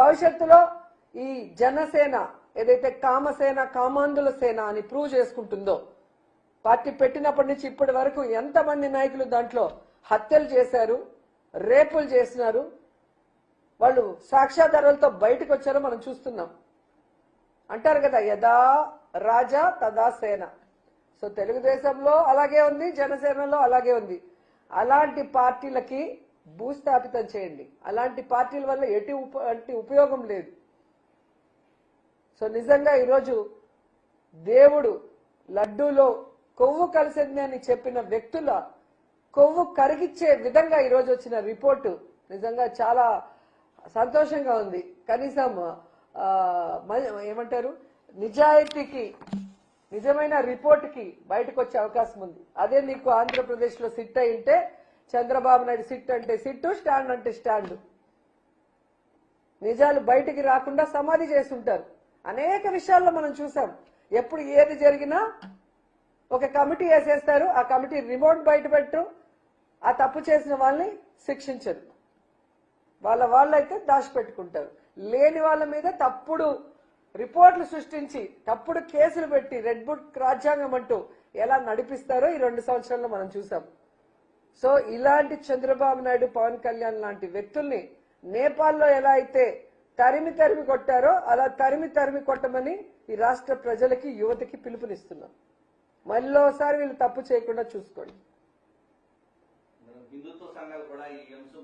భవిష్యత్తులో ఈ జనసేన ఏదైతే కామసేన కామాంధుల సేన అని ప్రూవ్ చేసుకుంటుందో, పార్టీ పెట్టినప్పటి నుంచి ఇప్పటి వరకు ఎంతమంది నాయకులు దాంట్లో హత్యలు చేశారు, రేపులు చేసినారు, వాళ్ళు సాక్ష్యాధారాలతో బయటకు వచ్చారో మనం చూస్తున్నాం. అంటారు కదా, యదా రాజా తదా సేన. సో తెలుగుదేశంలో అలాగే ఉంది, జనసేనలో అలాగే ఉంది. అలాంటి పార్టీలకి భూస్థాపితం చేయండి. అలాంటి పార్టీల వల్ల ఎటువంటి ఉపయోగం లేదు. సో నిజంగా ఈరోజు దేవుడు లడ్డూలో కొవ్వు కలిసింది అని చెప్పిన వ్యక్తుల కొవ్వు కరిగిచ్చే విధంగా ఈరోజు వచ్చిన రిపోర్టు నిజంగా చాలా సంతోషంగా ఉంది. కనీసం ఏమంటారు, నిజాయితీకి, నిజమైన రిపోర్టుకి బయటకు వచ్చే అవకాశం ఉంది. అదే నీకు ఆంధ్రప్రదేశ్ లో సిట్ అయింటే, చంద్రబాబు నాయుడు సిట్ అంటే సిట్టు, స్టాండ్ అంటే స్టాండ్. నిజాలు బయటికి రాకుండా సమాధి చేస్తుంటారు. అనేక విషయాల్లో మనం చూసాం. ఎప్పుడు ఏది జరిగినా ఒక కమిటీ వేసేస్తారు, ఆ కమిటీ రిమోట్ బయట పెట్టరు, ఆ తప్పు చేసిన వాళ్ళని శిక్షించరు, వాళ్ళైతే దాచిపెట్టుకుంటారు. లేని వాళ్ళ మీద తప్పుడు రిపోర్ట్లు సృష్టించి తప్పుడు కేసులు పెట్టి రెడ్ బుక్ రాజ్యాంగం అంటూ ఎలా నడిపిస్తారో ఈ 2 సంవత్సరాల్లో మనం చూసాం. సో ఇలాంటి చంద్రబాబు నాయుడు, పవన్ కళ్యాణ్ లాంటి వ్యక్తుల్ని నేపాల్లో ఎలా అయితే తరిమి కొట్టారో అలా తరిమి కొట్టమని ఈ రాష్ట్ర ప్రజలకి, యువతకి పిలుపునిస్తున్నాం. మళ్ళీసారి వీళ్ళు తప్పు చేయకుండా చూసుకోండి. హిందుత్వ సంఘాలు కూడా ఈ అంశం